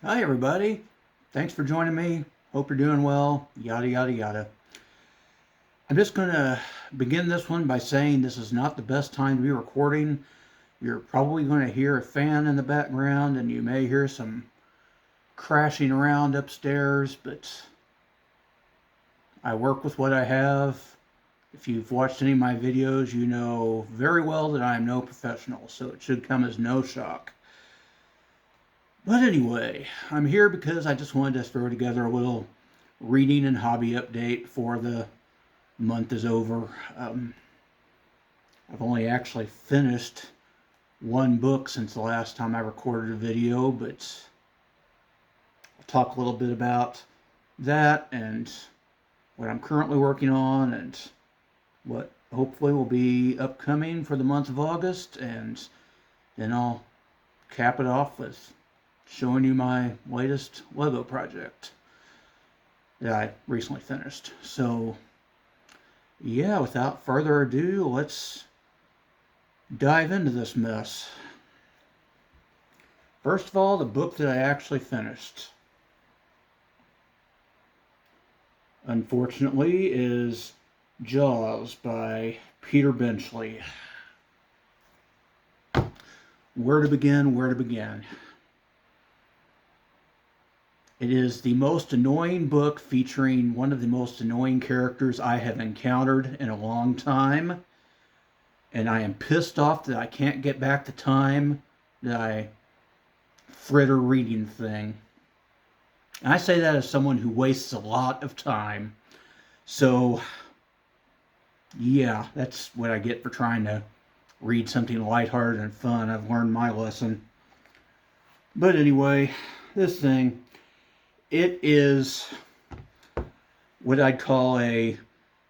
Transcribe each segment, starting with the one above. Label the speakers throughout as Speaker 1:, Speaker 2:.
Speaker 1: Hi, everybody. Thanks for joining me. Hope you're doing well. Yada, yada, yada. I'm just going to begin this one by saying this is not the best time to be recording. You're probably going to hear a fan in the background and you may hear some crashing around upstairs, but I work with what I have. If you've watched any of my videos, you know very well that I am no professional, so it should come as no shock. But anyway, I'm here because I just wanted to throw together a little reading and hobby update before the month is over. I've only actually finished one book since the last time I recorded a video, but I'll talk a little bit about that and what I'm currently working on and what hopefully will be upcoming for the month of August, and then I'll cap it off with showing you my latest Lego project that I recently finished. So, yeah, without further ado, let's dive into this mess. First of all, the book that I actually finished, unfortunately, is Jaws by Peter Benchley. Where to begin? Where to begin? It is the most annoying book featuring one of the most annoying characters I have encountered in a long time. And I am pissed off that I can't get back the time that I fritter reading the thing. And I say that as someone who wastes a lot of time. So, yeah, that's what I get for trying to read something lighthearted and fun. I've learned my lesson. But anyway, this thing, it is what I'd call a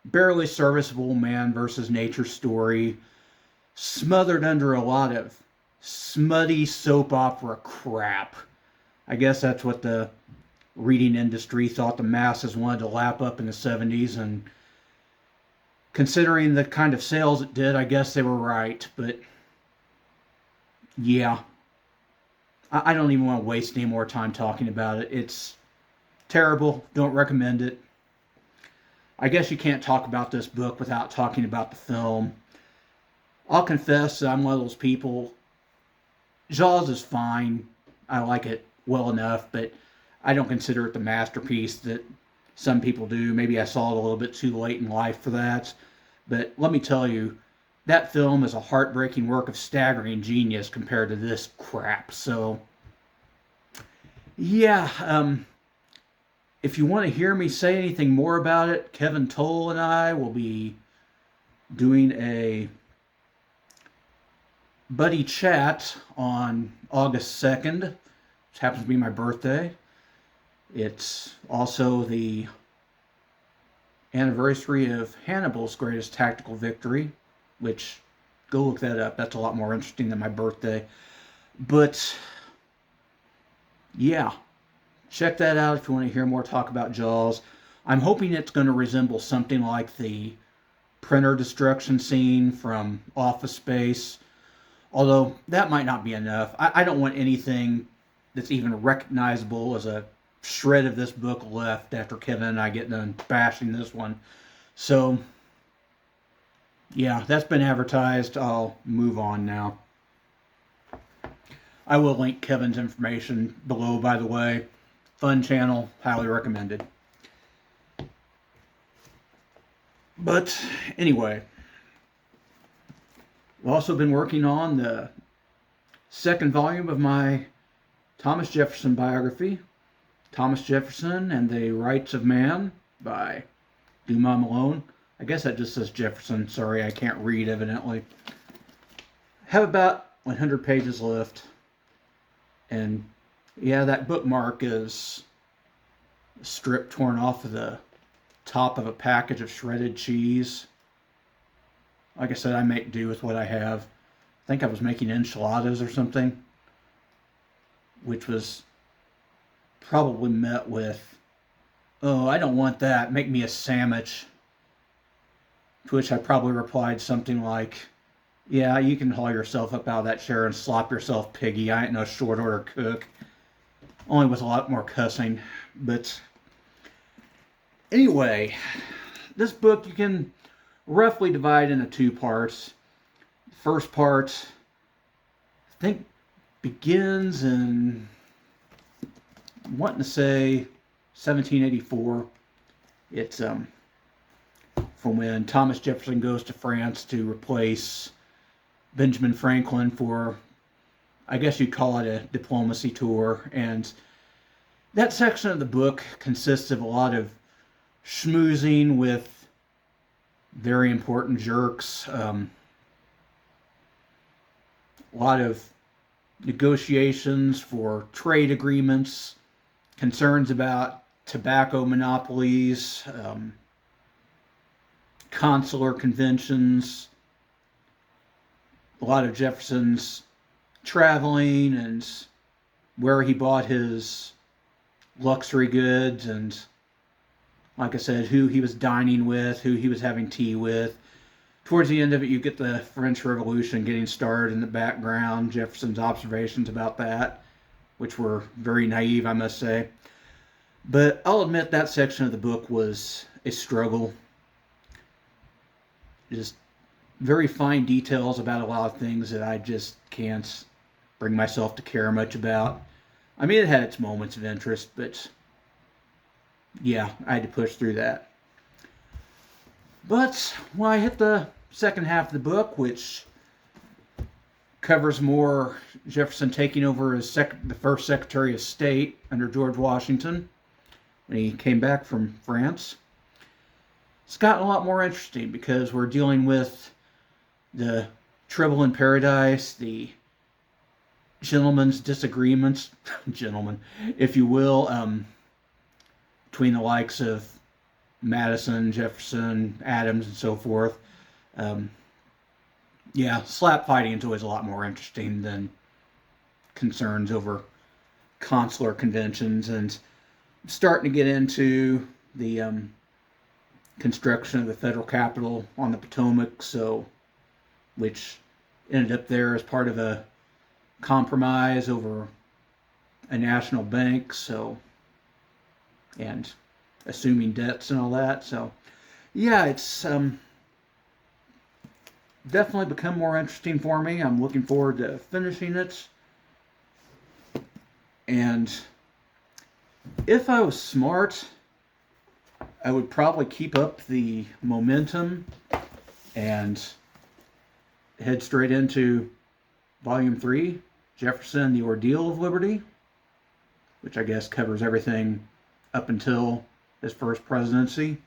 Speaker 1: barely serviceable man versus nature story, smothered under a lot of smutty soap opera crap. I guess that's what the reading industry thought the masses wanted to lap up in the 70s, and considering the kind of sales it did, I guess they were right. But yeah, I don't even want to waste any more time talking about it. It's terrible. Don't recommend it. I guess you can't talk about this book without talking about the film. I'll confess that I'm one of those people. Jaws is fine. I like it well enough, but I don't consider it the masterpiece that some people do. Maybe I saw it a little bit too late in life for that. But let me tell you, that film is a heartbreaking work of staggering genius compared to this crap. So, yeah, if you want to hear me say anything more about it, Kevin Towle and I will be doing a buddy chat on August 2nd, which happens to be my birthday. It's also the anniversary of Hannibal's greatest tactical victory, which, go look that up. That's a lot more interesting than my birthday. But, yeah, check that out if you want to hear more talk about Jaws. I'm hoping it's going to resemble something like the printer destruction scene from Office Space, although that might not be enough. I don't want anything that's even recognizable as a shred of this book left after Kevin and I get done bashing this one. So, yeah, that's been advertised. I'll move on now. I will link Kevin's information below, by the way. Fun channel, highly recommended. But anyway, I've also been working on the second volume of my Thomas Jefferson biography, Thomas Jefferson and the Rights of Man by Dumas Malone. I guess that just says Jefferson. Sorry, I can't read, evidently. Have about 100 pages left. And yeah, that bookmark is a strip torn off of the top of a package of shredded cheese. Like I said, I make do with what I have. I think I was making enchiladas or something, which was probably met with, "Oh, I don't want that. Make me a sandwich." To which I probably replied something like, "Yeah, you can haul yourself up out of that chair and slop yourself, piggy. I ain't no short order cook." only with a lot more cussing. But anyway, this book you can roughly divide into two parts. The first part, I think, begins in, I'm wanting to say 1784. It's from when Thomas Jefferson goes to France to replace Benjamin Franklin for, I guess you'd call it a diplomacy tour. And that section of the book consists of a lot of schmoozing with very important jerks, a lot of negotiations for trade agreements, concerns about tobacco monopolies, consular conventions, a lot of Jefferson's traveling and where he bought his luxury goods, and like I said, who he was dining with, who he was having tea with. Towards the end of it, you get the French Revolution getting started in the background, Jefferson's observations about that, which were very naive, I must say. But I'll admit that section of the book was a struggle. Just very fine details about a lot of things that I just can't bring myself to care much about. I mean, it had its moments of interest, but yeah, I had to push through that. But when I hit the second half of the book, which covers more Jefferson taking over as the first Secretary of State under George Washington when he came back from France, it's gotten a lot more interesting because we're dealing with the trouble in paradise, the gentlemen's disagreements, gentlemen, if you will, between the likes of Madison, Jefferson, Adams, and so forth. Yeah, slap fighting is always a lot more interesting than concerns over consular conventions, and starting to get into the construction of the federal capitol on the Potomac, which ended up there as part of a compromise over a national bank, and assuming debts and all that. So yeah, it's definitely become more interesting for me. I'm looking forward to finishing it. And if I was smart, I would probably keep up the momentum and head straight into Volume 3, Jefferson, The Ordeal of Liberty, which I guess covers everything up until his first presidency.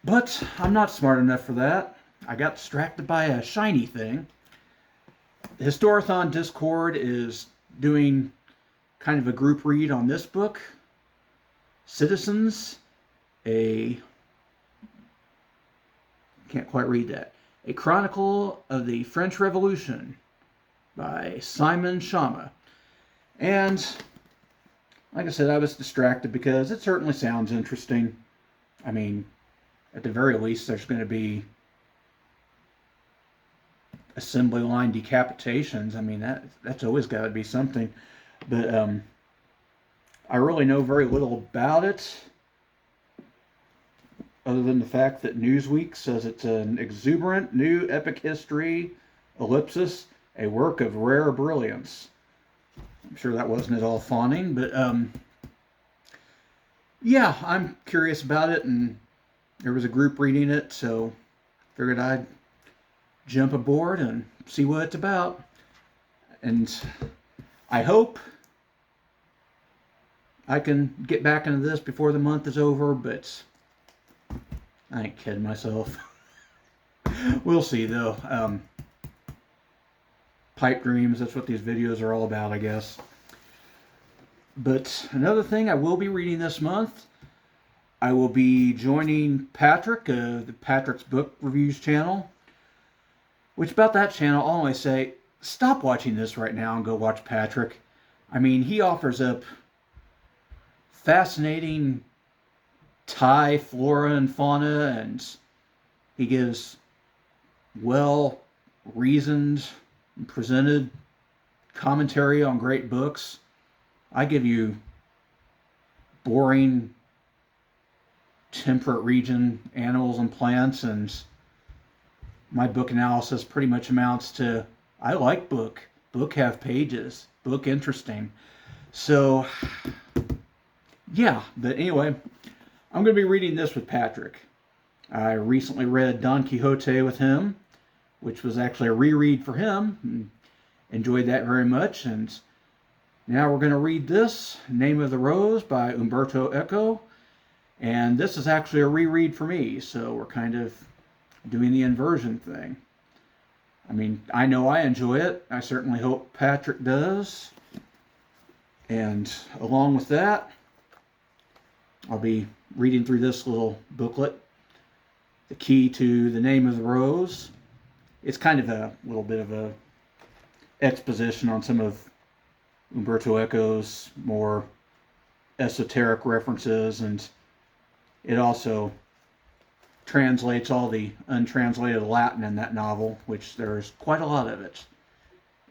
Speaker 1: But I'm not smart enough for that. I got distracted by a shiny thing. The Historathon Discord is doing kind of a group read on this book, Citizens, can't quite read that. A Chronicle of the French Revolution by Simon Schama. And like I said, I was distracted because it certainly sounds interesting. I mean, at the very least, there's going to be assembly line decapitations. I mean, that's always got to be something. But I really know very little about it, other than the fact that Newsweek says it's an exuberant new epic history, ellipsis, a work of rare brilliance. I'm sure that wasn't at all fawning, but yeah, I'm curious about it, and there was a group reading it, so figured I'd jump aboard and see what it's about. And I hope I can get back into this before the month is over, but I ain't kidding myself. We'll see, though. Pipe dreams, that's what these videos are all about, I guess. But another thing I will be reading this month, I will be joining Patrick, the Patrick's Book Reviews channel. Which about that channel, I'll always say, stop watching this right now and go watch Patrick. I mean, he offers up fascinating Thai flora and fauna, and he gives well-reasoned and presented commentary on great books. I give you boring temperate region animals and plants, and my book analysis pretty much amounts to I like book have pages, book interesting. So yeah, but anyway, I'm going to be reading this with Patrick. I recently read Don Quixote with him, which was actually a reread for him, and enjoyed that very much. And now we're going to read this, Name of the Rose by Umberto Eco. And this is actually a reread for me, so we're kind of doing the inversion thing. I mean, I know I enjoy it. I certainly hope Patrick does. And along with that, I'll be reading through this little booklet, The Key to the Name of the Rose. It's kind of a little bit of a exposition on some of Umberto Eco's more esoteric references, and it also translates all the untranslated Latin in that novel, which there's quite a lot of it.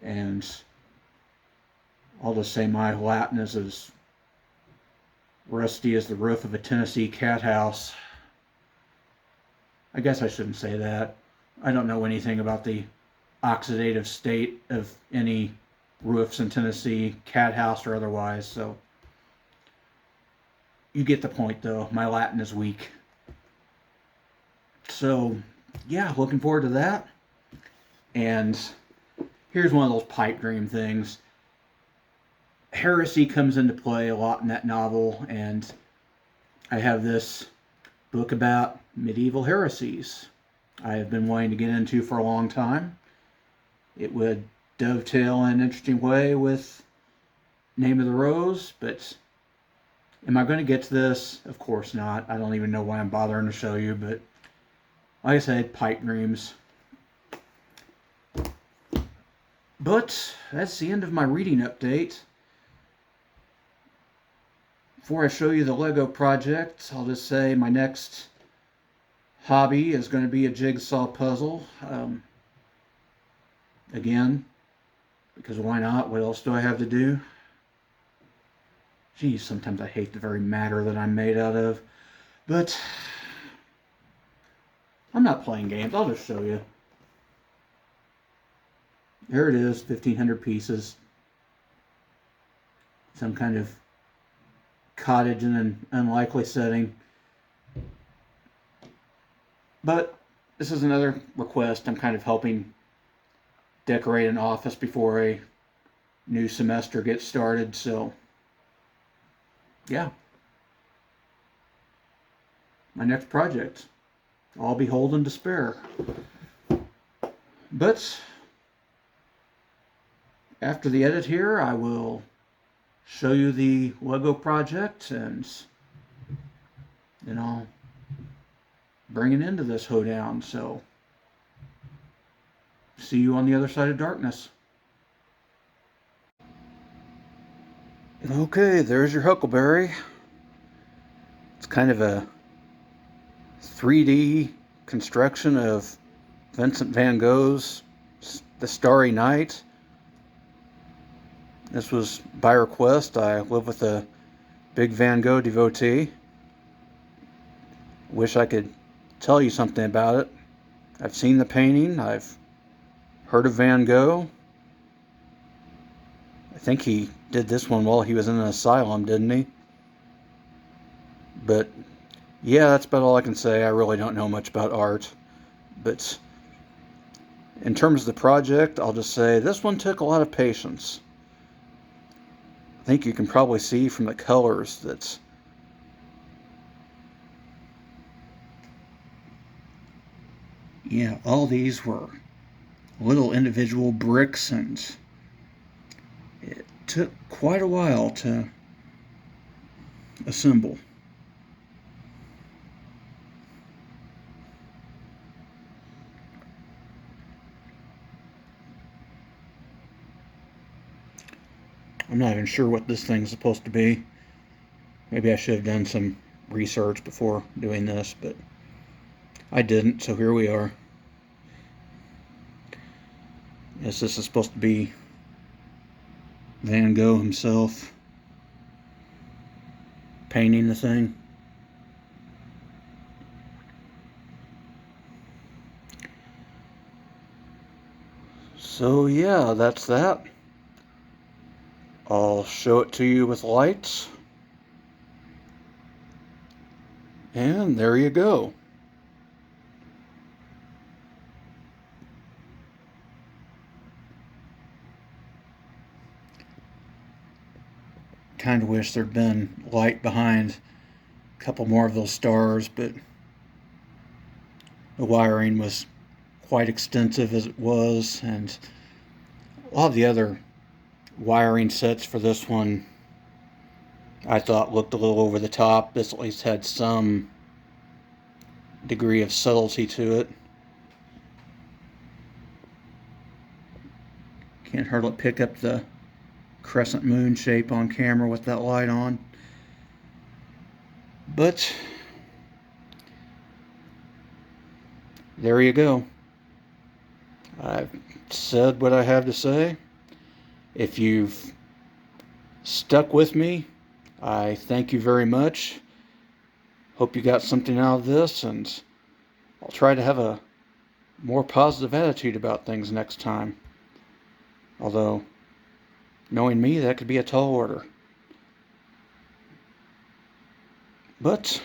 Speaker 1: And I'll just say my Latin is as rusty as the roof of a Tennessee cat house. I guess I shouldn't say that. I don't know anything about the oxidative state of any roofs in Tennessee, cat house or otherwise, so you get the point though. My Latin is weak. So yeah, looking forward to that. And here's one of those pipe dream things. Heresy comes into play a lot in that novel, and I have this book about medieval heresies I have been wanting to get into for a long time. It would dovetail in an interesting way with Name of the Rose, but am I going to get to this? Of course not. I don't even know why I'm bothering to show you, but like I said, pipe dreams. But that's the end of my reading update. Before I show you the Lego project, I'll just say my next hobby is going to be a jigsaw puzzle. Again, because why not? What else do I have to do? Geez, sometimes I hate the very matter that I'm made out of. But I'm not playing games. I'll just show you. There it is, 1,500 pieces. Some kind of cottage in an unlikely setting. But this is another request. I'm kind of helping decorate an office before a new semester gets started, so yeah. My next project. I'll be holding despair. But after the edit here, I will show you the Lego project, and then I'll bring an end to this hoedown. So see you on the other side of darkness. Okay, there's your Huckleberry. It's kind of a 3D construction of Vincent van Gogh's The Starry Night. This was by request. I live with a big Van Gogh devotee. Wish I could tell you something about it. I've seen the painting. I've heard of Van Gogh. I think he did this one while he was in an asylum, didn't he? But yeah, that's about all I can say. I really don't know much about art. But in terms of the project, I'll just say this one took a lot of patience. I think you can probably see from the colors that yeah, all these were little individual bricks, and it took quite a while to assemble. I'm not even sure what this thing's supposed to be. Maybe I should have done some research before doing this, but I didn't, so here we are. Yes, this is supposed to be Van Gogh himself painting the thing. So yeah, that's that. I'll show it to you with lights. And there you go. Kind of wish there'd been light behind a couple more of those stars, but the wiring was quite extensive as it was, and a lot of the other wiring sets for this one I thought looked a little over the top. This at least had some degree of subtlety to it. Can't hardly pick up the crescent moon shape on camera with that light on. But there you go. I've said what I have to say. If you've stuck with me, I thank you very much. Hope you got something out of this, and I'll try to have a more positive attitude about things next time. Although, knowing me, that could be a tall order. But,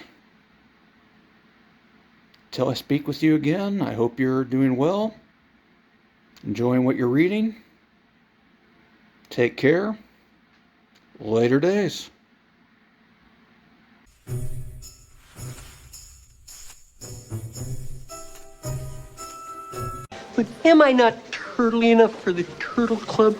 Speaker 1: till I speak with you again, I hope you're doing well, enjoying what you're reading. Take care. Later days.
Speaker 2: But am I not turtly enough for the Turtle Club?